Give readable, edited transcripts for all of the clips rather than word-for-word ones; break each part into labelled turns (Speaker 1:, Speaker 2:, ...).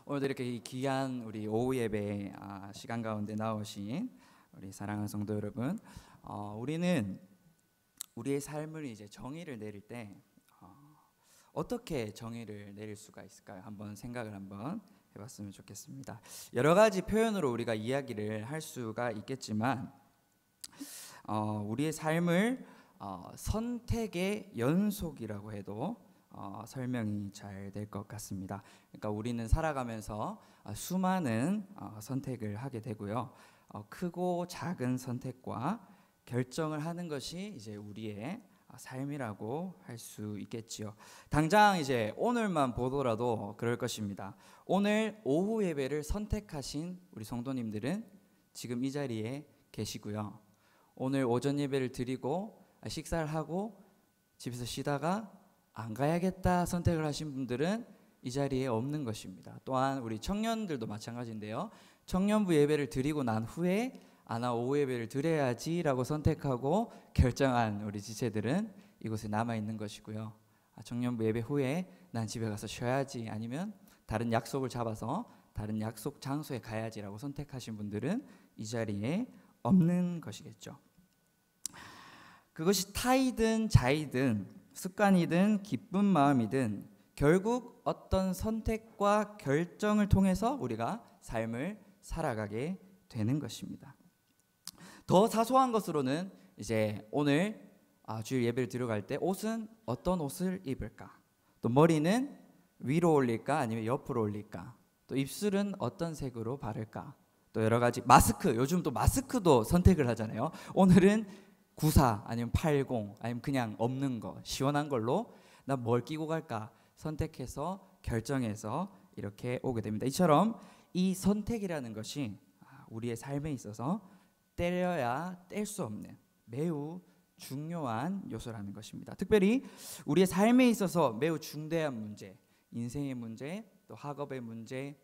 Speaker 1: 오늘도 이렇게 이 귀한 우리 오후 예배 시간 가운데 나오신 우리 사랑하는 성도 여러분, 우리는 우리의 삶을 이제 정의를 내릴 때 어떻게 정의를 내릴 수가 있을까요? 한번 생각을 한번 해봤으면 좋겠습니다. 여러 가지 표현으로 우리가 이야기를 할 수가 있겠지만 우리의 삶을 선택의 연속이라고 해도 설명이 잘 될 것 같습니다. 그러니까 우리는 살아가면서 수많은 선택을 하게 되고요. 크고 작은 선택과 결정을 하는 것이 이제 우리의 삶이라고 할 수 있겠지요. 당장 이제 오늘만 보더라도 그럴 것입니다. 오늘 오후 예배를 선택하신 우리 성도님들은 지금 이 자리에 계시고요. 오늘 오전 예배를 드리고 식사를 하고 집에서 쉬다가 안 가야겠다 선택을 하신 분들은 이 자리에 없는 것입니다. 또한 우리 청년들도 마찬가지인데요. 청년부 예배를 드리고 난 후에 나 오후 예배를 드려야지 라고 선택하고 결정한 우리 지체들은 이곳에 남아있는 것이고요. 청년부 예배 후에 난 집에 가서 쉬어야지, 아니면 다른 약속을 잡아서 다른 약속 장소에 가야지 라고 선택하신 분들은 이 자리에 없는 것이겠죠. 그것이 타이든 자이든 습관이든 기쁜 마음이든 결국 어떤 선택과 결정을 통해서 우리가 삶을 살아가게 되는 것입니다. 더 사소한 것으로는 이제 오늘 주일 예배를 들어갈 때 옷은 어떤 옷을 입을까, 또 머리는 위로 올릴까 아니면 옆으로 올릴까, 또 입술은 어떤 색으로 바를까, 또 여러 가지 마스크, 요즘 또 마스크도 선택을 하잖아요. 오늘은 94 아니면 80 아니면 그냥 없는 거, 시원한 걸로 나 뭘 끼고 갈까 선택해서 결정해서 이렇게 오게 됩니다. 이처럼 이 선택이라는 것이 우리의 삶에 있어서 떼려야 뗄 수 없는 매우 중요한 요소라는 것입니다. 특별히 우리의 삶에 있어서 매우 중대한 문제, 인생의 문제, 또 학업의 문제,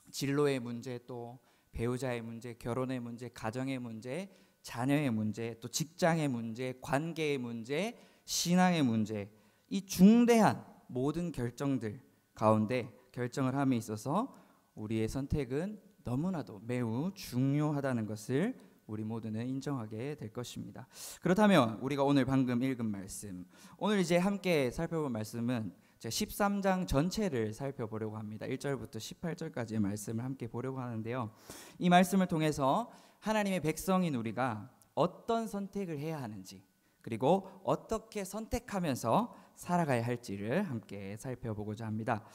Speaker 1: 진로의 문제, 또 배우자의 문제, 결혼의 문제, 가정의 문제, 자녀의 문제, 또 직장의 문제, 관계의 문제, 신앙의 문제, 이 중대한 모든 결정들 가운데 결정을 함에 있어서 우리의 선택은 너무나도 매우 중요하다는 것을 우리 모두는 인정하게 될 것입니다. 그렇다면 우리가 오늘 방금 읽은 말씀, 오늘 이제 함께 살펴볼 말씀은 제가 13장 전체를 살펴보려고 합니다. 1절부터 18절까지의 말씀을 함께 보려고 하는데요. 이 말씀을 통해서 하나님의 백성인 우리가 어떤 선택을 해야 하는지, 그리고 어떻게 선택하면서 살아가야 할지를 함께 살펴보고자 합니다.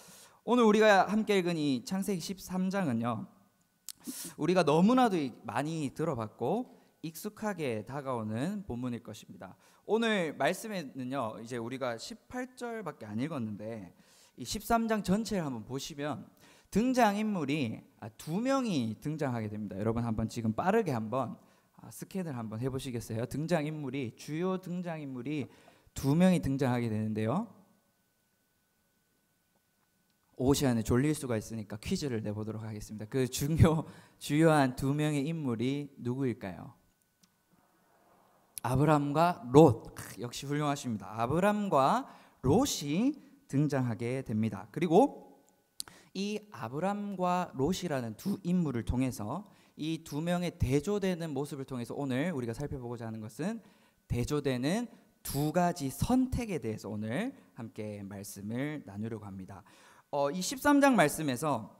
Speaker 1: 오늘 우리가 함께 읽은 이 창세기 13장은요, 우리가 너무나도 많이 들어봤고 익숙하게 다가오는 본문일 것입니다. 오늘 말씀에는요, 이제 우리가 18절밖에 안 읽었는데 이 13장 전체를 한번 보시면 등장인물이 두 명이 등장하게 됩니다. 여러분 한번 지금 빠르게 한번 스캔을 한번 해보시겠어요? 주요 등장인물이 두 명이 등장하게 되는데요. 오후 시간에 졸릴 수가 있으니까 퀴즈를 내보도록 하겠습니다. 그 주요한 두 명의 인물이 누구일까요? 아브람과 롯. 역시 훌륭하십니다. 아브람과 롯이 등장하게 됩니다. 그리고 이 아브람과 롯이라는 두 인물을 통해서 이 두 명의 대조되는 모습을 통해서 오늘 우리가 살펴보고자 하는 것은 대조되는 두 가지 선택에 대해서 오늘 함께 말씀을 나누려고 합니다. 이 13장 말씀에서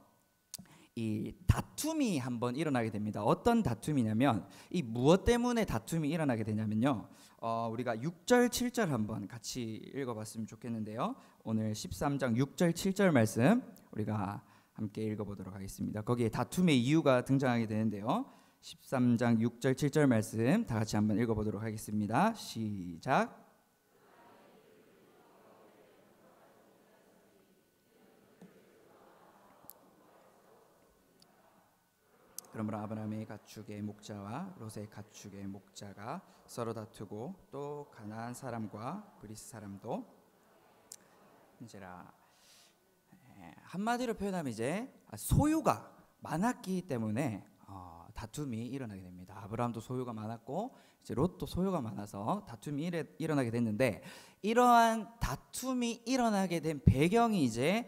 Speaker 1: 이 다툼이 한번 일어나게 됩니다. 어떤 다툼이냐면, 이 무엇 때문에 다툼이 일어나게 되냐면요, 우리가 6절 7절 한번 같이 읽어봤으면 좋겠는데요. 오늘 13장 6절 7절 말씀 우리가 함께 읽어보도록 하겠습니다. 거기에 다툼의 이유가 등장하게 되는데요. 13장 6절 7절 말씀 다 같이 한번 읽어보도록 하겠습니다. 시작. 그러므로 아브라함의 가축의 목자와 롯의 가축의 목자가 서로 다투고 또 가나안 사람과 브리스 사람도 인제라. 한마디로 표현하면 이제 소유가 많았기 때문에 다툼이 일어나게 됩니다. 아브라함도 소유가 많았고 이제 롯도 소유가 많아서 다툼이 일어나게 됐는데, 이러한 다툼이 일어나게 된 배경이 이제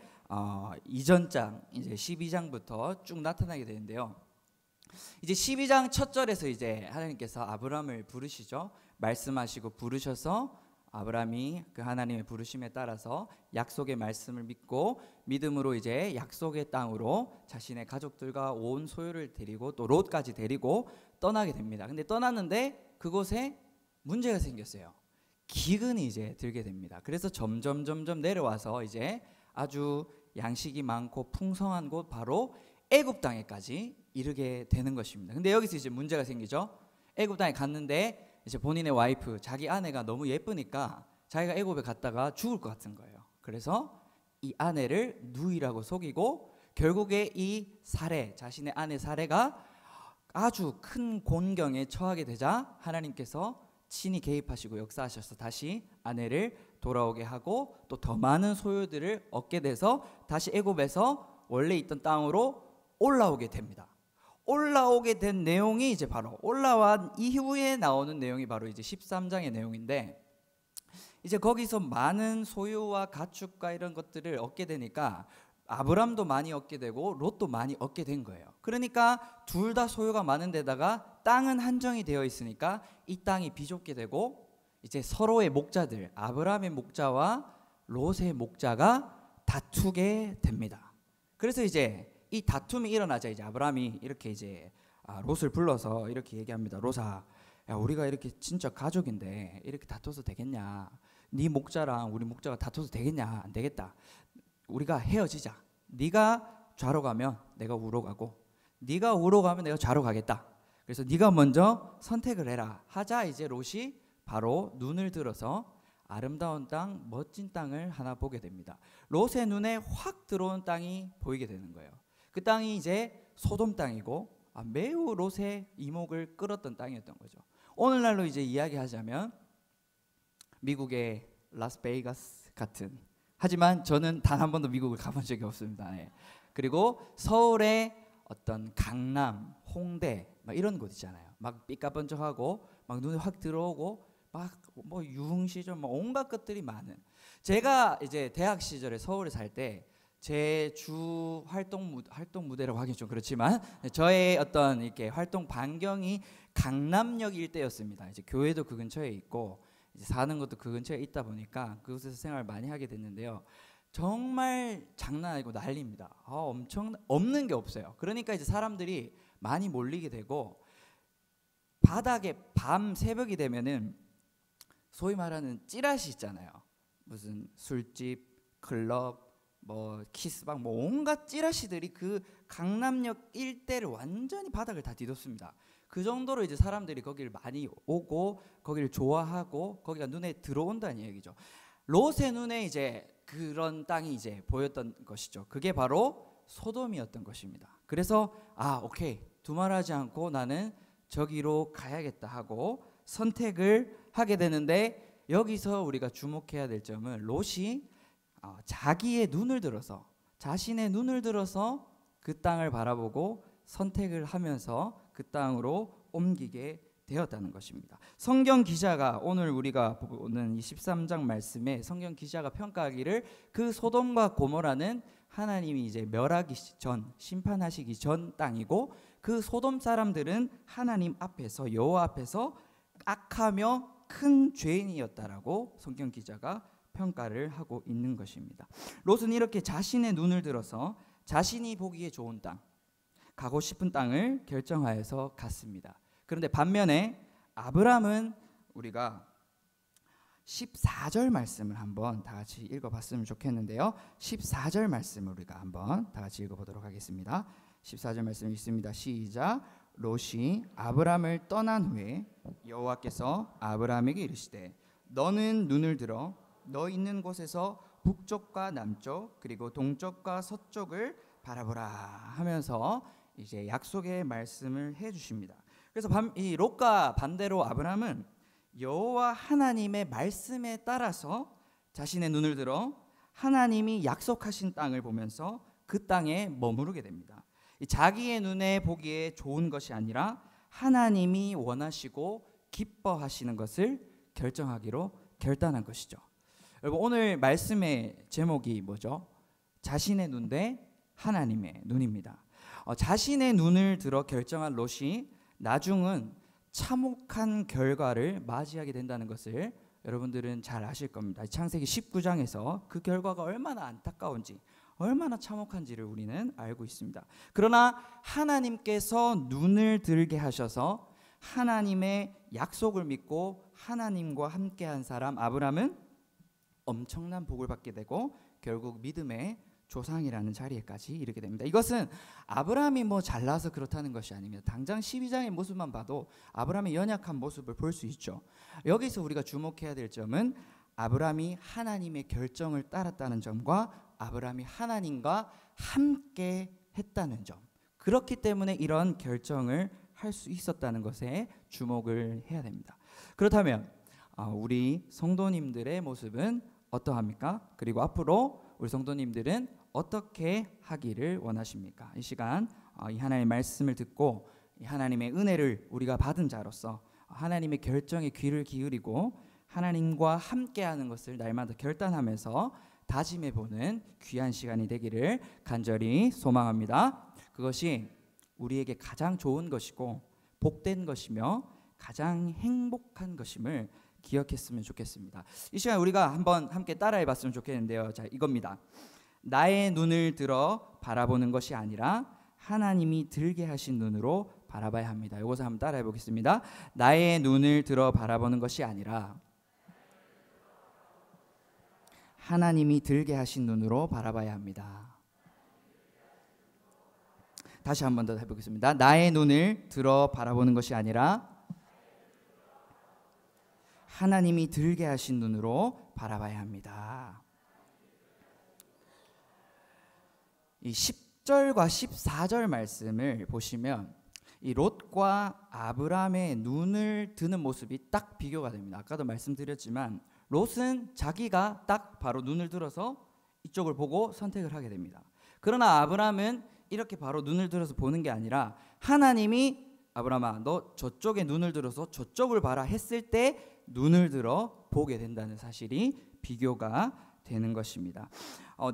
Speaker 1: 이전 장 이제 12장부터 쭉 나타나게 되는데요. 이제 12장 첫 절에서 이제 하나님께서 아브라함을 부르시죠. 말씀하시고 부르셔서 아브라함이 그 하나님의 부르심에 따라서 약속의 말씀을 믿고 믿음으로 이제 약속의 땅으로 자신의 가족들과 온 소유를 데리고 또 롯까지 데리고 떠나게 됩니다. 근데 떠났는데 그곳에 문제가 생겼어요. 기근이 이제 들게 됩니다. 그래서 점점 내려와서 이제 아주 양식이 많고 풍성한 곳 바로 애굽 땅에까지 이르게 되는 것입니다. 근데 여기서 이제 문제가 생기죠. 애굽 땅에 갔는데 이제 본인의 와이프, 자기 아내가 너무 예쁘니까 자기가 애굽에 갔다가 죽을 것 같은 거예요. 그래서 이 아내를 누이라고 속이고 결국에 이 사례, 자신의 아내 사례가 아주 큰 곤경에 처하게 되자 하나님께서 친히 개입하시고 역사하셔서 다시 아내를 돌아오게 하고 또 더 많은 소유들을 얻게 돼서 다시 애굽에서 원래 있던 땅으로 올라오게 됩니다. 올라오게 된 내용이 이제 바로 올라온 이후에 나오는 내용이 바로 이제 13장의 내용인데, 이제 거기서 많은 소유와 가축과 이런 것들을 얻게 되니까 아브람도 많이 얻게 되고 롯도 많이 얻게 된 거예요. 그러니까 둘 다 소유가 많은 데다가 땅은 한정이 되어 있으니까 이 땅이 비좁게 되고 이제 서로의 목자들, 아브람의 목자와 롯의 목자가 다투게 됩니다. 그래서 이제 이 다툼이 일어나자 이제 아브람이 이렇게 이제 롯을 불러서 이렇게 얘기합니다. 롯아, 야, 우리가 이렇게 진짜 가족인데 이렇게 다퉈서 되겠냐? 네 목자랑 우리 목자가 다퉈서 되겠냐? 안 되겠다. 우리가 헤어지자. 네가 좌로 가면 내가 우로 가고, 네가 우로 가면 내가 좌로 가겠다. 그래서 네가 먼저 선택을 해라 하자 이제 롯이 바로 눈을 들어서 아름다운 땅, 멋진 땅을 하나 보게 됩니다. 롯의 눈에 확 들어온 땅이 보이게 되는 거예요. 그 땅이 이제 소돔 땅이고 매우 롯의 이목을 끌었던 땅이었던 거죠. 오늘날로 이제 이야기하자면 미국의 라스베이거스 같은, 하지만 저는 단 한 번도 미국을 가본 적이 없습니다. 네. 그리고 서울의 어떤 강남, 홍대 막 이런 곳 있잖아요. 막 삐까번쩍하고 막 눈에 확 들어오고 막 뭐 유흥시설 뭐 온갖 것들이 많은. 제가 이제 대학 시절에 서울에 살 때 제 주 활동 무대라고 하긴 좀 그렇지만 저의 어떤 이렇게 활동 반경이 강남역 일대였습니다. 이제 교회도 그 근처에 있고 이제 사는 것도 그 근처에 있다 보니까 그곳에서 생활을 많이 하게 됐는데요. 정말 장난 아니고 난리입니다. 엄청 없는 게 없어요. 그러니까 이제 사람들이 많이 몰리게 되고 바닥에 밤 새벽이 되면은 소위 말하는 찌라시 있잖아요. 무슨 술집, 클럽, 뭐 키스방, 뭐 온갖 찌라시들이 그 강남역 일대를 완전히 바닥을 다 뒤덮습니다. 그 정도로 이제 사람들이 거기를 많이 오고 거기를 좋아하고 거기가 눈에 들어온다는 얘기죠. 롯의 눈에 이제 그런 땅이 이제 보였던 것이죠. 그게 바로 소돔이었던 것입니다. 그래서 오케이, 두말하지 않고 나는 저기로 가야겠다 하고 선택을 하게 되는데, 여기서 우리가 주목해야 될 점은 롯이 자기의 눈을 들어서, 자신의 눈을 들어서 그 땅을 바라보고 선택을 하면서 그 땅으로 옮기게 되었다는 것입니다. 성경 기자가 오늘 우리가 보는 이 13장 말씀에 성경 기자가 평가하기를 그 소돔과 고모라는 하나님이 이제 멸하기 전, 심판하시기 전 땅이고 그 소돔 사람들은 하나님 앞에서, 여호와 앞에서 악하며 큰 죄인이었다라고 성경 기자가 평가를 하고 있는 것입니다. 롯은 이렇게 자신의 눈을 들어서 자신이 보기에 좋은 땅, 가고 싶은 땅을 결정하여서 갔습니다. 그런데 반면에 아브람은 우리가 14절 말씀을 한번 다 같이 읽어봤으면 좋겠는데요. 14절 말씀을 우리가 한번 다 같이 읽어보도록 하겠습니다. 14절 말씀 있습니다. 시작. 롯이 아브람을 떠난 후에 여호와께서 아브람에게 이르시되 너는 눈을 들어 너 있는 곳에서 북쪽과 남쪽 그리고 동쪽과 서쪽을 바라보라 하면서 이제 약속의 말씀을 해주십니다. 그래서 이 롯과 반대로 아브람은 여호와 하나님의 말씀에 따라서 자신의 눈을 들어 하나님이 약속하신 땅을 보면서 그 땅에 머무르게 됩니다. 자기의 눈에 보기에 좋은 것이 아니라 하나님이 원하시고 기뻐하시는 것을 결정하기로 결단한 것이죠. 여러분, 오늘 말씀의 제목이 뭐죠? 자신의 눈 대 하나님의 눈입니다. 자신의 눈을 들어 결정한 롯이 나중은 참혹한 결과를 맞이하게 된다는 것을 여러분들은 잘 아실 겁니다. 창세기 19장에서 그 결과가 얼마나 안타까운지, 얼마나 참혹한지를 우리는 알고 있습니다. 그러나 하나님께서 눈을 들게 하셔서 하나님의 약속을 믿고 하나님과 함께한 사람 아브람은 엄청난 복을 받게 되고 결국 믿음의 조상이라는 자리에까지 이르게 됩니다. 이것은 아브라함이 잘나서 그렇다는 것이 아닙니다. 당장 12장의 모습만 봐도 아브라함의 연약한 모습을 볼 수 있죠. 여기서 우리가 주목해야 될 점은 아브라함이 하나님의 결정을 따랐다는 점과 아브라함이 하나님과 함께 했다는 점. 그렇기 때문에 이런 결정을 할 수 있었다는 것에 주목을 해야 됩니다. 그렇다면 우리 성도님들의 모습은 어떠합니까? 그리고 앞으로 우리 성도님들은 어떻게 하기를 원하십니까? 이 시간 이 하나님의 말씀을 듣고 이 하나님의 은혜를 우리가 받은 자로서 하나님의 결정에 귀를 기울이고 하나님과 함께하는 것을 날마다 결단하면서 다짐해보는 귀한 시간이 되기를 간절히 소망합니다. 그것이 우리에게 가장 좋은 것이고 복된 것이며 가장 행복한 것임을 기억했으면 좋겠습니다. 이 시간 우리가 한번 함께 따라해봤으면 좋겠는데요. 자, 이겁니다. 나의 눈을 들어 바라보는 것이 아니라 하나님이 들게 하신 눈으로 바라봐야 합니다. 이것을 한번 따라해 보겠습니다. 나의 눈을 들어 바라보는 것이 아니라 하나님이 들게 하신 눈으로 바라봐야 합니다. 다시 한 번 더 해보겠습니다. 나의 눈을 들어 바라보는 것이 아니라 하나님이 들게 하신 눈으로 바라봐야 합니다. 이 10절과 14절 말씀을 보시면 이 롯과 아브람의 눈을 드는 모습이 딱 비교가 됩니다. 아까도 말씀드렸지만 롯은 자기가 딱 바로 눈을 들어서 이쪽을 보고 선택을 하게 됩니다. 그러나 아브람은 이렇게 바로 눈을 들어서 보는 게 아니라 하나님이 아브람아 너 저쪽에 눈을 들어서 저쪽을 봐라 했을 때 눈을 들어 보게 된다는 사실이 비교가 되는 것입니다.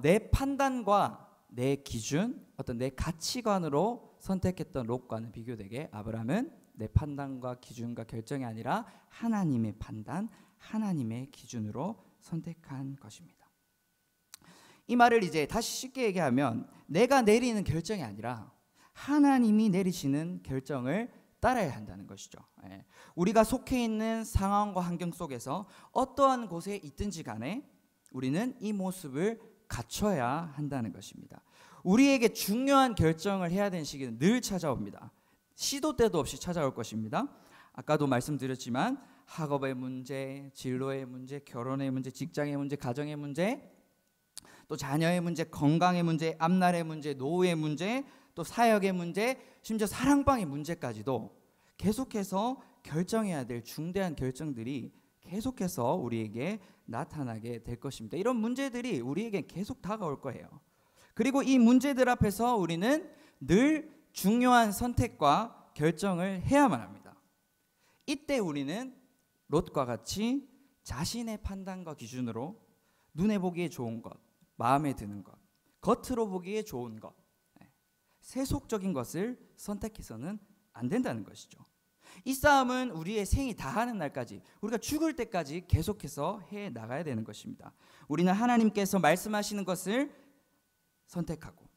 Speaker 1: 내 판단과 내 기준, 어떤 내 가치관으로 선택했던 롯과는 비교되게 아브람은 내 판단과 기준과 결정이 아니라 하나님의 판단, 하나님의 기준으로 선택한 것입니다. 이 말을 이제 다시 쉽게 얘기하면 내가 내리는 결정이 아니라 하나님이 내리시는 결정을 따라야 한다는 것이죠. 우리가 속해 있는 상황과 환경 속에서 어떠한 곳에 있든지 간에 우리는 이 모습을 갖춰야 한다는 것입니다. 우리에게 중요한 결정을 해야 되는 시기는 늘 찾아옵니다. 시도 때도 없이 찾아올 것입니다. 아까도 말씀드렸지만 학업의 문제, 진로의 문제, 결혼의 문제, 직장의 문제, 가정의 문제, 또 자녀의 문제, 건강의 문제, 앞날의 문제, 노후의 문제, 또 사역의 문제, 심지어 사랑방의 문제까지도 계속해서 결정해야 될 중대한 결정들이 계속해서 우리에게 나타나게 될 것입니다. 이런 문제들이 우리에게 계속 다가올 거예요. 그리고 이 문제들 앞에서 우리는 늘 중요한 선택과 결정을 해야만 합니다. 이때 우리는 롯과 같이 자신의 판단과 기준으로 눈에 보기에 좋은 것, 마음에 드는 것, 겉으로 보기에 좋은 것, 세속적인 것을 선택해서는 안 된다는 것이죠. 이 싸움은 우리의 생이 다하는 날까지, 우리가 죽을 때까지 계속해서 해 나가야 되는 것입니다. 우리는 하나님께서 말씀하시는 것을 선택하고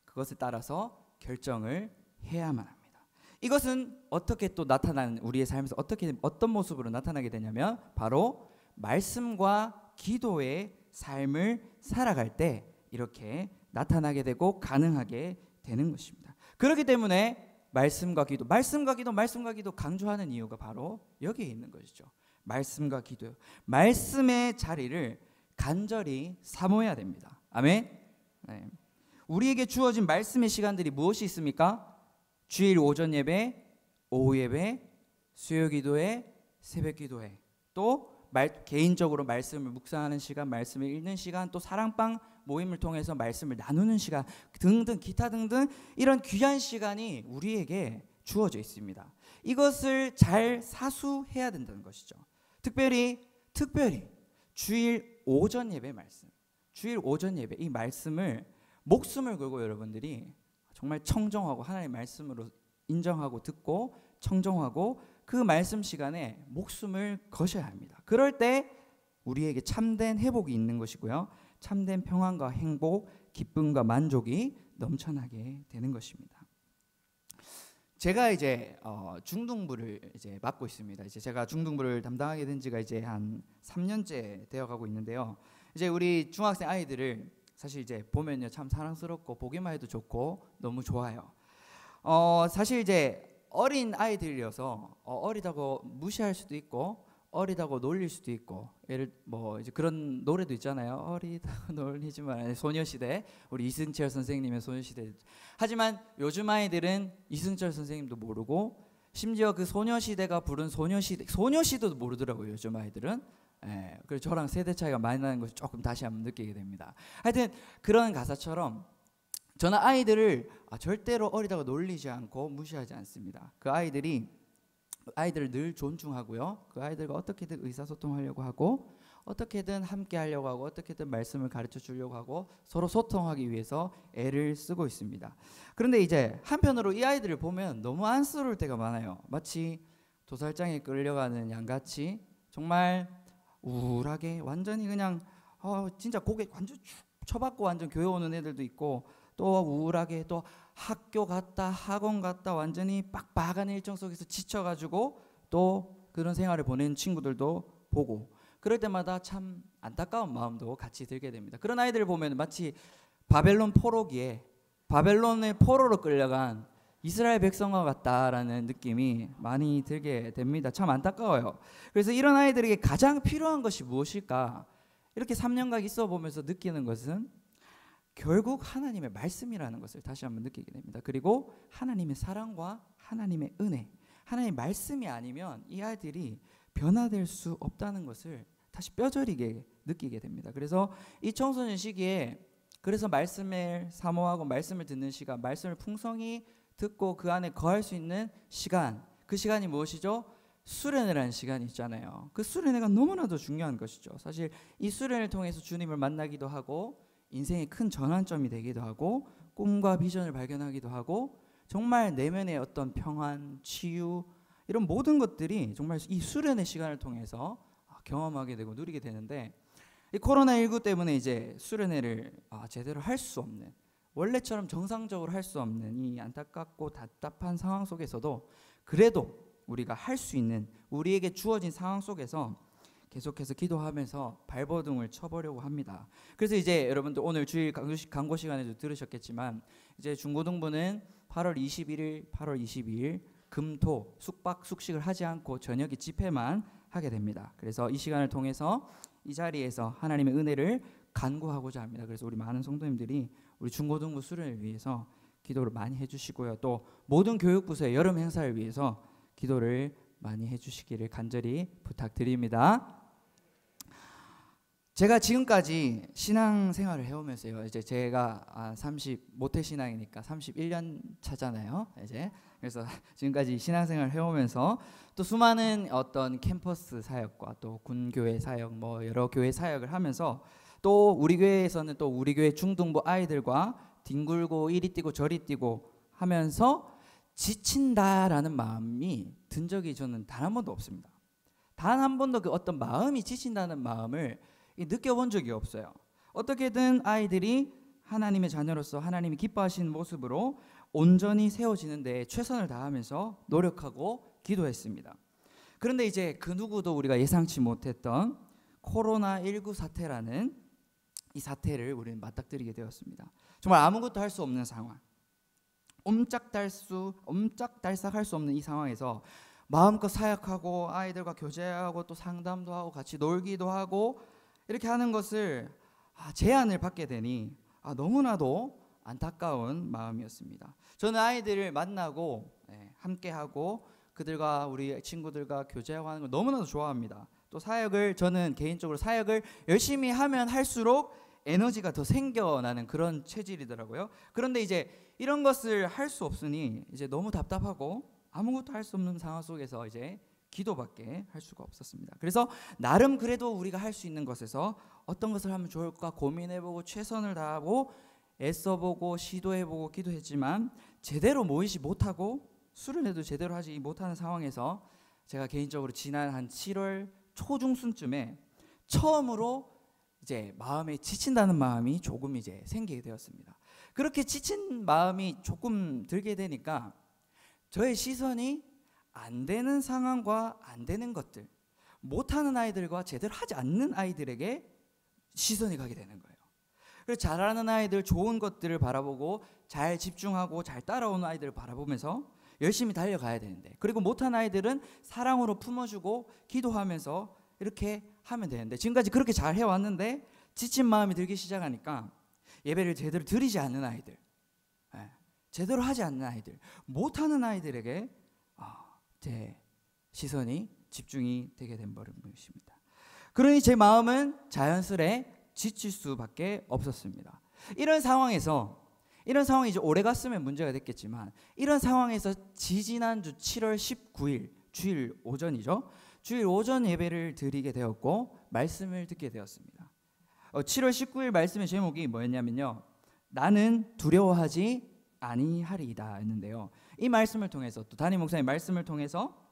Speaker 1: 그것을 따라서 결정을 해야만 합니다. 이것은 어떻게 또 나타나는 우리의 삶에서 어떤 모습으로 나타나게 되냐면 바로 말씀과 기도의 삶을 살아갈 때 이렇게 나타나게 되고 가능하게 되는 것입니다. 그렇기 때문에 말씀과 기도 강조하는 이유가 바로 여기에 있는 것이죠. 말씀과 기도, 말씀의 자리를 간절히 사모해야 됩니다. 아멘. 네. 우리에게 주어진 말씀의 시간들이 무엇이 있습니까? 주일 오전 예배, 오후 예배, 수요 기도회, 새벽 기도회, 또 개인적으로 말씀을 묵상하는 시간, 말씀을 읽는 시간, 또 사랑방 모임을 통해서 말씀을 나누는 시간 등등 기타 등등 이런 귀한 시간이 우리에게 주어져 있습니다. 이것을 잘 사수해야 된다는 것이죠. 특별히 주일 오전 예배 말씀, 주일 오전 예배 이 말씀을 목숨을 걸고 여러분들이 정말 청정하고 하나님의 말씀으로 인정하고 듣고 청정하고 그 말씀 시간에 목숨을 거셔야 합니다. 그럴 때 우리에게 참된 회복이 있는 것이고요. 참된 평안과 행복, 기쁨과 만족이 넘쳐나게 되는 것입니다. 제가 이제 중등부를 이제 맡고 있습니다. 이제 제가 중등부를 담당하게 된 지가 이제 한 3년째 되어가고 있는데요. 이제 우리 중학생 아이들을 사실 이제 보면요 참 사랑스럽고 보기만 해도 좋고 너무 좋아요. 사실 이제 어린 아이들이어서 어리다고 무시할 수도 있고 어리다고 놀릴 수도 있고 예를 뭐 이제 그런 노래도 있잖아요. 어리다고 놀리지 마. 소녀시대 우리 이승철 선생님의 소녀시대. 하지만 요즘 아이들은 이승철 선생님도 모르고 심지어 그 소녀시대가 부른 소녀시도 모르더라고요. 요즘 아이들은. 예, 그래서 저랑 세대 차이가 많이 나는 것을 조금 다시 한번 느끼게 됩니다. 하여튼 그런 가사처럼 저는 아이들을 절대로 어리다고 놀리지 않고 무시하지 않습니다. 그 아이들을 늘 존중하고요. 그 아이들과 어떻게든 의사소통하려고 하고 어떻게든 함께 하려고 하고 어떻게든 말씀을 가르쳐 주려고 하고 서로 소통하기 위해서 애를 쓰고 있습니다. 그런데 이제 한편으로 이 아이들을 보면 너무 안쓰러울 때가 많아요. 마치 도살장에 끌려가는 양같이 정말 우울하게 완전히 그냥 진짜 고개 완전 쳐박고 완전 교회 오는 애들도 있고 또 우울하게 또 학교 갔다 학원 갔다 완전히 빡빡한 일정 속에서 지쳐가지고 또 그런 생활을 보낸 친구들도 보고 그럴 때마다 참 안타까운 마음도 같이 들게 됩니다. 그런 아이들을 보면 마치 바벨론 포로기에 바벨론의 포로로 끌려간 이스라엘 백성과 같다라는 느낌이 많이 들게 됩니다. 참 안타까워요. 그래서 이런 아이들에게 가장 필요한 것이 무엇일까? 이렇게 3년간 있어 보면서 느끼는 것은 결국 하나님의 말씀이라는 것을 다시 한번 느끼게 됩니다. 그리고 하나님의 사랑과 하나님의 은혜, 하나님의 말씀이 아니면 이 아이들이 변화될 수 없다는 것을 다시 뼈저리게 느끼게 됩니다. 그래서 이 청소년 시기에 그래서 말씀을 사모하고 말씀을 듣는 시간, 말씀을 풍성히 듣고 그 안에 거할 수 있는 시간, 그 시간이 무엇이죠? 수련회라는 시간이 있잖아요. 그 수련회가 너무나도 중요한 것이죠. 사실 이 수련을 통해서 주님을 만나기도 하고 인생의 큰 전환점이 되기도 하고 꿈과 비전을 발견하기도 하고 정말 내면의 어떤 평안, 치유 이런 모든 것들이 정말 이 수련의 시간을 통해서 경험하게 되고 누리게 되는데 이 코로나19 때문에 이제 수련회를 제대로 할 수 없는 원래처럼 정상적으로 할 수 없는 이 안타깝고 답답한 상황 속에서도 그래도 우리가 할 수 있는 우리에게 주어진 상황 속에서 계속해서 기도하면서 발버둥을 쳐보려고 합니다. 그래서 이제 여러분들 오늘 주일 강고 시간에도 들으셨겠지만 이제 중고등부는 8월 21일, 8월 22일 금토 숙박 숙식을 하지 않고 저녁에 집회만 하게 됩니다. 그래서 이 시간을 통해서 이 자리에서 하나님의 은혜를 간구하고자 합니다. 그래서 우리 많은 성도님들이 우리 중고등부 수련을 위해서 기도를 많이 해주시고요. 또 모든 교육부서의 여름 행사를 위해서 기도를 많이 해주시기를 간절히 부탁드립니다. 제가 지금까지 신앙생활을 해오면서요. 이제 제가 모태 신앙이니까 31년 차잖아요. 이제 그래서 지금까지 신앙생활을 해오면서 또 수많은 어떤 캠퍼스 사역과 또 군교회 사역, 뭐 여러 교회 사역을 하면서 또 우리 교회에서는 또 우리 교회 중등부 아이들과 뒹굴고 이리 뛰고 저리 뛰고 하면서 지친다라는 마음이 든 적이 저는 단 한 번도 없습니다. 단 한 번도 그 어떤 마음이 지친다는 마음을 느껴본 적이 없어요. 어떻게든 아이들이 하나님의 자녀로서 하나님이 기뻐하시는 모습으로 온전히 세워지는데 최선을 다하면서 노력하고 기도했습니다. 그런데 이제 그 누구도 우리가 예상치 못했던 코로나19 사태라는 이 사태를 우리는 맞닥뜨리게 되었습니다. 정말 아무것도 할 수 없는 상황, 옴짝달싹할 수 없는 이 상황에서 마음껏 사역하고 아이들과 교제하고 또 상담도 하고 같이 놀기도 하고 이렇게 하는 것을 제안을 받게 되니 너무나도 안타까운 마음이었습니다. 저는 아이들을 만나고 함께하고 그들과 우리 친구들과 교제하고 하는 걸 너무나도 좋아합니다. 또 저는 개인적으로 사역을 열심히 하면 할수록 에너지가 더 생겨나는 그런 체질이더라고요. 그런데 이제 이런 것을 할 수 없으니 이제 너무 답답하고 아무것도 할 수 없는 상황 속에서 이제 기도밖에 할 수가 없었습니다. 그래서 나름 그래도 우리가 할 수 있는 것에서 어떤 것을 하면 좋을까 고민해보고 최선을 다하고 애써보고 시도해보고 기도했지만 제대로 모이지 못하고 수련회도 제대로 하지 못하는 상황에서 제가 개인적으로 지난 한 7월 초중순쯤에 처음으로 이제 마음에 지친다는 마음이 조금 이제 생기게 되었습니다. 그렇게 지친 마음이 조금 들게 되니까 저의 시선이 안 되는 상황과 안 되는 것들, 못하는 아이들과 제대로 하지 않는 아이들에게 시선이 가게 되는 거예요. 그래서 잘하는 아이들, 좋은 것들을 바라보고 잘 집중하고 잘 따라오는 아이들을 바라보면서 열심히 달려가야 되는데, 그리고 못한 아이들은 사랑으로 품어주고 기도하면서 이렇게 하면 되는데, 지금까지 그렇게 잘 해왔는데 지친 마음이 들기 시작하니까 예배를 제대로 드리지 않는 아이들, 제대로 하지 않는 아이들, 못하는 아이들에게 제 시선이 집중이 되게 된 것입니다. 그러니 제 마음은 자연스레 지칠 수밖에 없었습니다. 이런 상황이 이제 오래 갔으면 문제가 됐겠지만, 이런 상황에서 지지난주 7월 19일 주일 오전이죠. 주일 오전 예배를 드리게 되었고 말씀을 듣게 되었습니다. 7월 19일 말씀의 제목이 뭐였냐면요, 나는 두려워하지 아니하리이다 였는데요. 이 말씀을 통해서, 또 담임 목사님 말씀을 통해서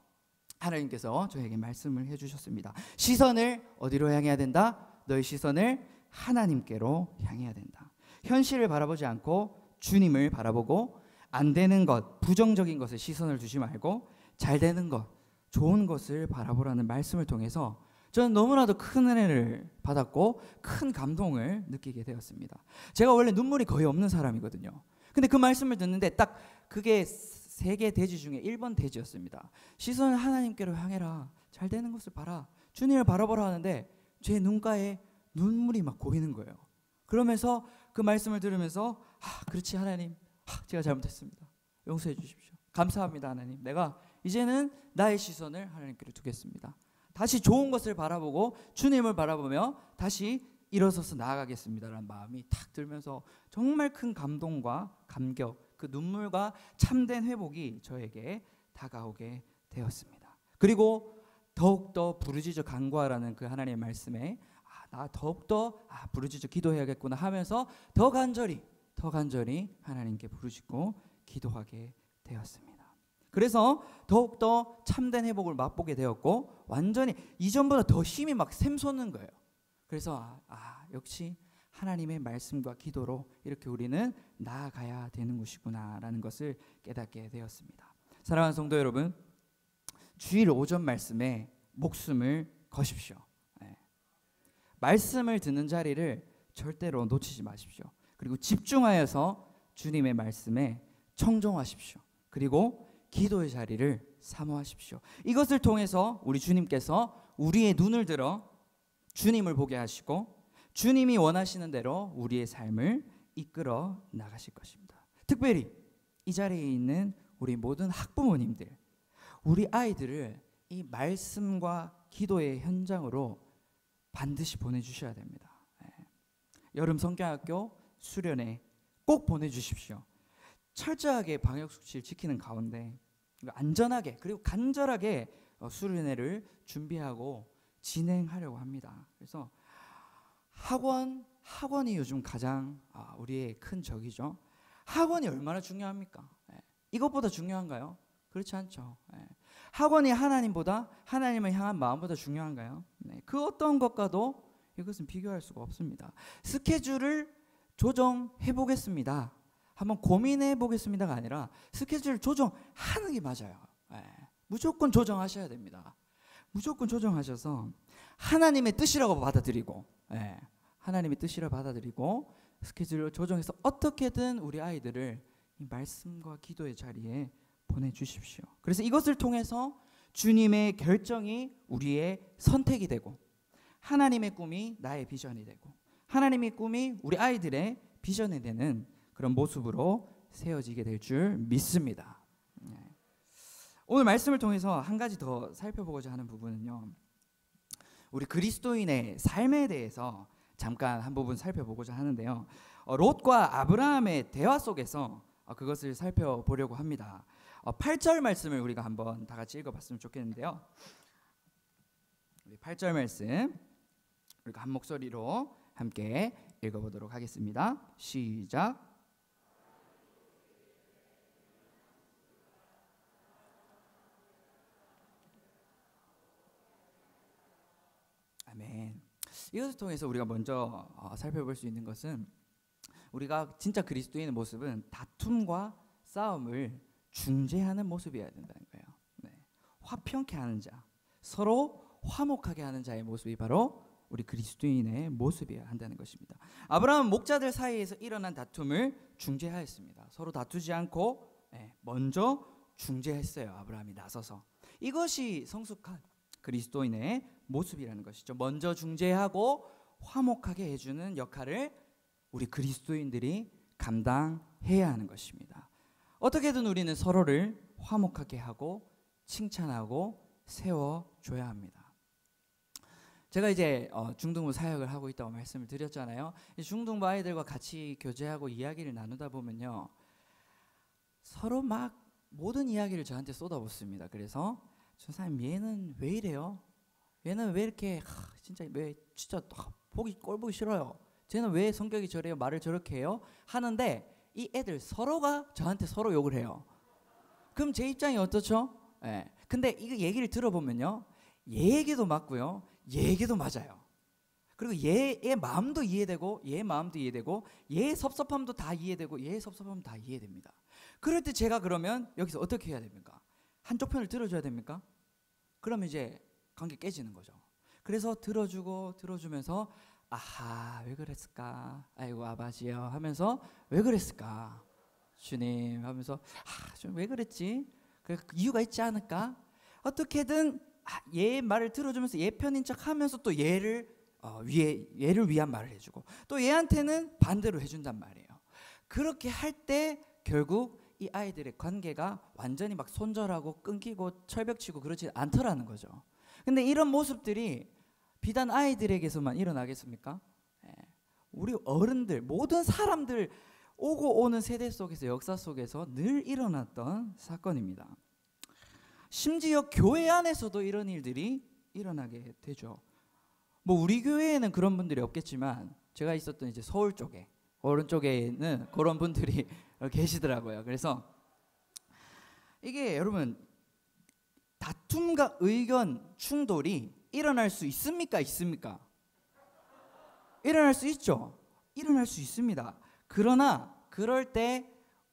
Speaker 1: 하나님께서 저에게 말씀을 해주셨습니다. 시선을 어디로 향해야 된다? 너의 시선을 하나님께로 향해야 된다. 현실을 바라보지 않고 주님을 바라보고, 안 되는 것, 부정적인 것에 시선을 두지 말고 잘 되는 것, 좋은 것을 바라보라는 말씀을 통해서 저는 너무나도 큰 은혜를 받았고 큰 감동을 느끼게 되었습니다. 제가 원래 눈물이 거의 없는 사람이거든요. 근데 그 말씀을 듣는데 딱 그게 3개 대지 중에 1번 대지였습니다. 시선을 하나님께로 향해라, 잘 되는 것을 봐라, 주님을 바라보라 하는데 제 눈가에 눈물이 막 고이는 거예요. 그러면서 그 말씀을 들으면서 그렇지 하나님, 제가 잘못했습니다. 용서해 주십시오. 감사합니다 하나님. 내가 이제는 나의 시선을 하나님께로 두겠습니다. 다시 좋은 것을 바라보고 주님을 바라보며 다시 일어서서 나아가겠습니다라는 마음이 탁 들면서 정말 큰 감동과 감격, 그 눈물과 참된 회복이 저에게 다가오게 되었습니다. 그리고 더욱더 부르짖어 간구하라는 그 하나님의 말씀에 나 더욱더 부르짖어 기도해야겠구나 하면서 더 간절히 하나님께 부르짖고 기도하게 되었습니다. 그래서 더욱더 참된 회복을 맛보게 되었고 완전히 이전보다 더 힘이 막 샘솟는 거예요. 그래서 역시 하나님의 말씀과 기도로 이렇게 우리는 나아가야 되는 것이구나라는 것을 깨닫게 되었습니다. 사랑하는 성도 여러분, 주일 오전 말씀에 목숨을 거십시오. 말씀을 듣는 자리를 절대로 놓치지 마십시오. 그리고 집중하여서 주님의 말씀에 청종하십시오. 그리고 기도의 자리를 사모하십시오. 이것을 통해서 우리 주님께서 우리의 눈을 들어 주님을 보게 하시고 주님이 원하시는 대로 우리의 삶을 이끌어 나가실 것입니다. 특별히 이 자리에 있는 우리 모든 학부모님들, 우리 아이들을 이 말씀과 기도의 현장으로 반드시 보내주셔야 됩니다. 여름 성경학교 수련회 꼭 보내주십시오. 철저하게 방역수칙을 지키는 가운데 안전하게 그리고 간절하게 수련회를 준비하고 진행하려고 합니다. 그래서 학원이 요즘 가장 우리의 큰 적이죠. 학원이 얼마나 중요합니까? 이것보다 중요한가요? 그렇지 않죠. 학원이 하나님보다, 하나님을 향한 마음보다 중요한가요? 그 어떤 것과도 이것은 비교할 수가 없습니다. 스케줄을 조정해 보겠습니다, 한번 고민해 보겠습니다가 아니라 스케줄을 조정하는 게 맞아요. 무조건 조정하셔야 됩니다. 무조건 조정하셔서 하나님의 뜻이라고 받아들이고, 하나님의 뜻이라고 받아들이고 스케줄을 조정해서 어떻게든 우리 아이들을 이 말씀과 기도의 자리에 보내주십시오. 그래서 이것을 통해서 주님의 결정이 우리의 선택이 되고, 하나님의 꿈이 나의 비전이 되고, 하나님의 꿈이 우리 아이들의 비전이 되는 그런 모습으로 세워지게 될 줄 믿습니다. 오늘 말씀을 통해서 한 가지 더 살펴보고자 하는 부분은요, 우리 그리스도인의 삶에 대해서 잠깐 한 부분 살펴보고자 하는데요, 롯과 아브라함의 대화 속에서 그것을 살펴보려고 합니다. 8절 말씀을 우리가 한번 다 같이 읽어봤으면 좋겠는데요. 8절 말씀 우리가 한 목소리로 함께 읽어보도록 하겠습니다. 시작. 아멘. 이것을 통해서 우리가 먼저 살펴볼 수 있는 것은 우리가 진짜 그리스도인의 모습은 다툼과 싸움을 중재하는 모습이어야 된다는 거예요. 네. 화평케 하는 자, 서로 화목하게 하는 자의 모습이 바로 우리 그리스도인의 모습이어야 한다는 것입니다. 아브라함은 목자들 사이에서 일어난 다툼을 중재하였습니다. 서로 다투지 않고 먼저 중재했어요. 아브라함이 나서서. 이것이 성숙한 그리스도인의 모습이라는 것이죠. 먼저 중재하고 화목하게 해주는 역할을 우리 그리스도인들이 감당해야 하는 것입니다. 어떻게든 우리는 서로를 화목하게 하고 칭찬하고 세워줘야 합니다. 제가 이제 중등부 사역을 하고 있다고 말씀을 드렸잖아요. 중등부 아이들과 같이 교제하고 이야기를 나누다 보면요, 서로 막 모든 이야기를 저한테 쏟아붓습니다. 그래서 선생님 얘는 왜 이래요? 얘는 왜 이렇게 진짜 보기 꼴 보기 싫어요. 쟤는 왜 성격이 저래요? 말을 저렇게 해요? 하는데 이 애들 서로가 저한테 서로 욕을 해요. 그럼 제 입장이 어떻죠? 근데 이거 얘기를 들어보면요, 얘 얘기도 맞고요, 얘 얘기도 맞아요. 그리고 얘의 마음도 이해되고 얘 마음도 이해되고 얘 섭섭함도 다 이해되고 얘 섭섭함도 다 이해됩니다. 그럴 때 제가 그러면 여기서 어떻게 해야 됩니까? 한쪽 편을 들어줘야 됩니까? 그러면 이제 관계 깨지는 거죠. 그래서 들어주면서 아하 왜 그랬을까, 아이고 아버지요 하면서 왜 그랬을까 주님 하면서 좀 왜 그랬지, 그 이유가 있지 않을까, 어떻게든 얘 말을 들어주면서 얘 편인 척 하면서 또 얘를 위한 말을 해주고 또 얘한테는 반대로 해준단 말이에요. 그렇게 할 때 결국 이 아이들의 관계가 완전히 막 손절하고 끊기고 철벽치고 그렇지 않더라는 거죠. 근데 이런 모습들이 비단 아이들에게서만 일어나겠습니까? 우리 어른들, 모든 사람들 오고 오는 세대 속에서, 역사 속에서 늘 일어났던 사건입니다. 심지어 교회 안에서도 이런 일들이 일어나게 되죠. 뭐 우리 교회에는 그런 분들이 없겠지만 제가 있었던 이제 서울 쪽에, 오른쪽에는 그런 분들이 계시더라고요. 그래서 이게 여러분 다툼과 의견 충돌이 일어날 수 있습니까? 있습니까? 일어날 수 있죠. 일어날 수 있습니다. 그러나 그럴 때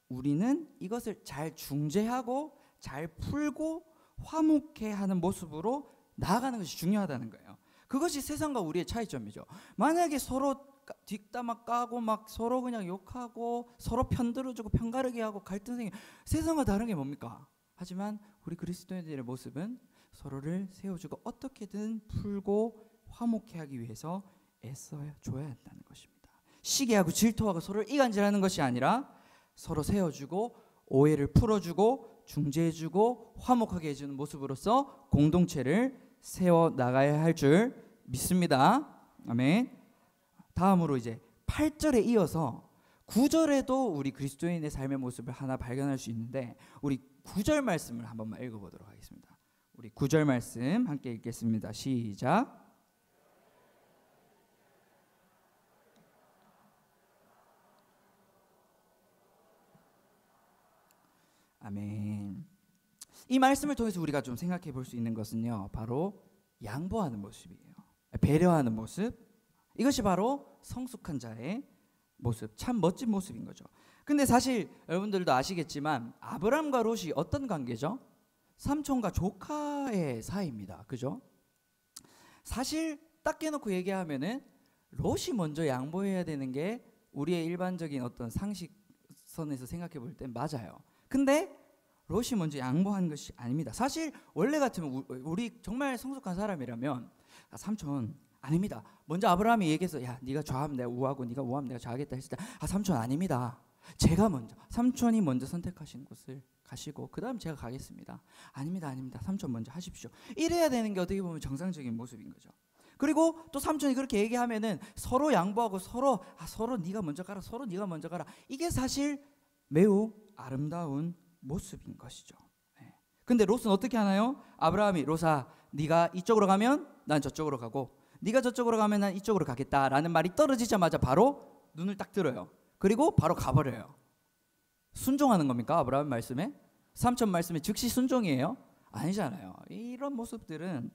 Speaker 1: 우리는 이것을 잘 중재하고 잘 풀고 화목해 하는 모습으로 나아가는 것이 중요하다는 거예요. 그것이 세상과 우리의 차이점이죠. 만약에 서로 뒷담화 까고 막 서로 그냥 욕하고 서로 편들어주고 편가르기 하고 갈등 생기, 세상과 다른 게 뭡니까? 하지만 우리 그리스도인들의 모습은 서로를 세워주고 어떻게든 풀고 화목해 하기 위해서 애써줘야 한다는 것입니다. 시기하고 질투하고 서로를 이간질하는 것이 아니라 서로 세워주고 오해를 풀어주고 중재해주고 화목하게 해주는 모습으로서 공동체를 세워나가야 할 줄 믿습니다. 아멘. 다음으로 이제 8절에 이어서 9절에도 우리 그리스도인의 삶의 모습을 하나 발견할 수 있는데, 우리 9절 말씀을 한 번만 읽어보도록 하겠습니다. 우리 9절 말씀 함께 읽겠습니다. 시작. 아멘. 이 말씀을 통해서 우리가 좀 생각해 볼 수 있는 것은요, 바로 양보하는 모습이에요. 배려하는 모습. 이것이 바로 성숙한 자의 모습, 참 멋진 모습인 거죠. 근데 사실 여러분들도 아시겠지만 아브람과 롯이 어떤 관계죠? 삼촌과 조카의 사이입니다. 그죠? 사실 딱 깨놓고 얘기하면은 롯이 먼저 양보해야 되는 게 우리의 일반적인 어떤 상식선에서 생각해 볼 땐 맞아요. 근데 롯이 먼저 양보한 것이 아닙니다. 사실 원래 같으면 우리 정말 성숙한 사람이라면 삼촌 아닙니다. 먼저 아브라함이 얘기해서 야 네가 좌하면 내가 우하고 네가 우하면 내가 좌하겠다 했을 때 삼촌 아닙니다. 제가 먼저, 삼촌이 먼저 선택하신 곳을 가시고 그 다음 제가 가겠습니다. 아닙니다. 삼촌 먼저 하십시오. 이래야 되는 게 어떻게 보면 정상적인 모습인 거죠. 그리고 또 삼촌이 그렇게 얘기하면은 서로 양보하고 서로 네가 먼저 가라, 서로 네가 먼저 가라. 이게 사실 매우 아름다운 모습인 것이죠. 네. 근데 롯은 어떻게 하나요? 아브라함이 롯아 네가 이쪽으로 가면 난 저쪽으로 가고 네가 저쪽으로 가면 난 이쪽으로 가겠다라는 말이 떨어지자마자 바로 눈을 딱 들어요. 그리고 바로 가버려요. 순종하는 겁니까? 아브라함 말씀에? 삼천 말씀에 즉시 순종이에요? 아니잖아요. 이런 모습들은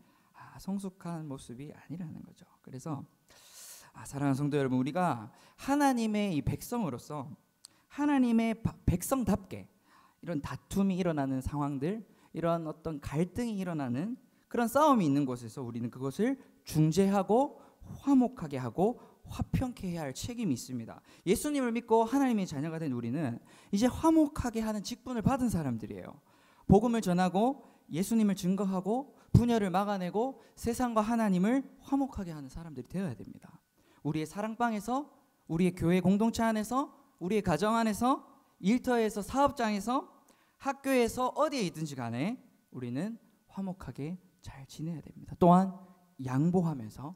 Speaker 1: 성숙한 모습이 아니라는 거죠. 그래서 사랑하는 성도 여러분, 우리가 하나님의 이 백성으로서 하나님의 백성답게 이런 다툼이 일어나는 상황들, 이런 어떤 갈등이 일어나는 그런 싸움이 있는 곳에서 우리는 그것을 중재하고 화목하게 하고 화평케 해야 할 책임이 있습니다. 예수님을 믿고 하나님의 자녀가 된 우리는 이제 화목하게 하는 직분을 받은 사람들이에요. 복음을 전하고 예수님을 증거하고 분열을 막아내고 세상과 하나님을 화목하게 하는 사람들이 되어야 됩니다. 우리의 사랑방에서, 우리의 교회 공동체 안에서, 우리의 가정 안에서, 일터에서, 사업장에서, 학교에서 어디에 있든지 간에 우리는 화목하게 잘 지내야 됩니다. 또한 양보하면서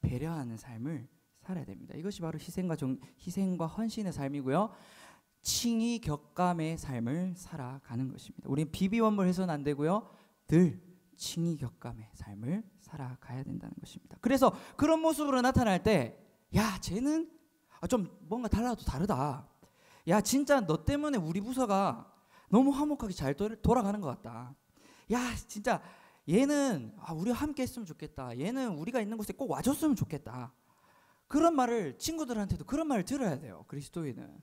Speaker 1: 배려하는 삶을 살아야 됩니다. 이것이 바로 희생과 헌신의 삶이고요. 칭의 격감의 삶을 살아가는 것입니다. 우리는 비비원물해서는 안 되고요. 늘 칭의 격감의 삶을 살아가야 된다는 것입니다. 그래서 그런 모습으로 나타날 때, 야, 쟤는 좀 뭔가 달라도 다르다. 야, 진짜 너 때문에 우리 부서가 너무 화목하게 잘 돌아가는 것 같다. 야, 진짜 얘는 우리와 함께 했으면 좋겠다. 얘는 우리가 있는 곳에 꼭 와줬으면 좋겠다. 그런 말을, 친구들한테도 그런 말을 들어야 돼요. 그리스도인은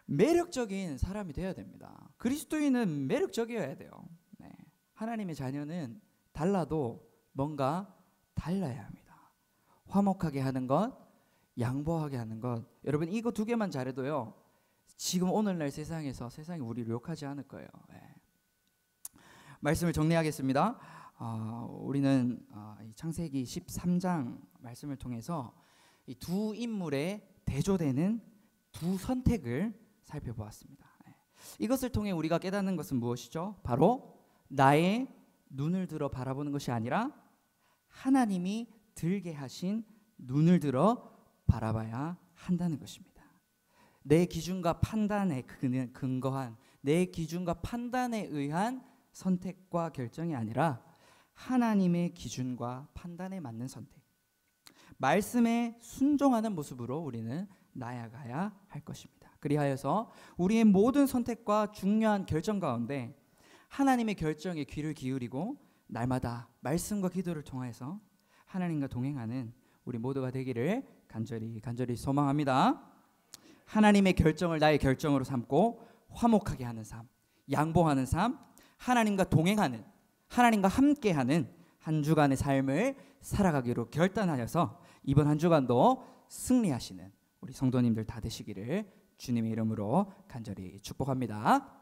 Speaker 1: 매력적인 사람이 되어야 됩니다. 그리스도인은 매력적이어야 돼요. 네. 하나님의 자녀는 달라도 뭔가 달라야 합니다. 화목하게 하는 것, 양보하게 하는 것. 여러분, 이거 두 개만 잘해도요, 지금 오늘날 세상이 우리를 욕하지 않을 거예요. 네. 말씀을 정리하겠습니다. 우리는 창세기 13장 말씀을 통해서 이 두 인물에 대조되는 두 선택을 살펴보았습니다. 이것을 통해 우리가 깨닫는 것은 무엇이죠? 바로 나의 눈을 들어 바라보는 것이 아니라 하나님이 들게 하신 눈을 들어 바라봐야 한다는 것입니다. 내 기준과 판단에 근거한, 내 기준과 판단에 의한 선택과 결정이 아니라 하나님의 기준과 판단에 맞는 선택, 말씀에 순종하는 모습으로 우리는 나아가야 할 것입니다. 그리하여서 우리의 모든 선택과 중요한 결정 가운데 하나님의 결정에 귀를 기울이고 날마다 말씀과 기도를 통해서 하나님과 동행하는 우리 모두가 되기를 간절히 소망합니다. 하나님의 결정을 나의 결정으로 삼고 화목하게 하는 삶, 양보하는 삶, 하나님과 동행하는, 하나님과 함께하는 한 주간의 삶을 살아가기로 결단하여서 이번 한 주간도 승리하시는 우리 성도님들 다 되시기를 주님의 이름으로 간절히 축복합니다.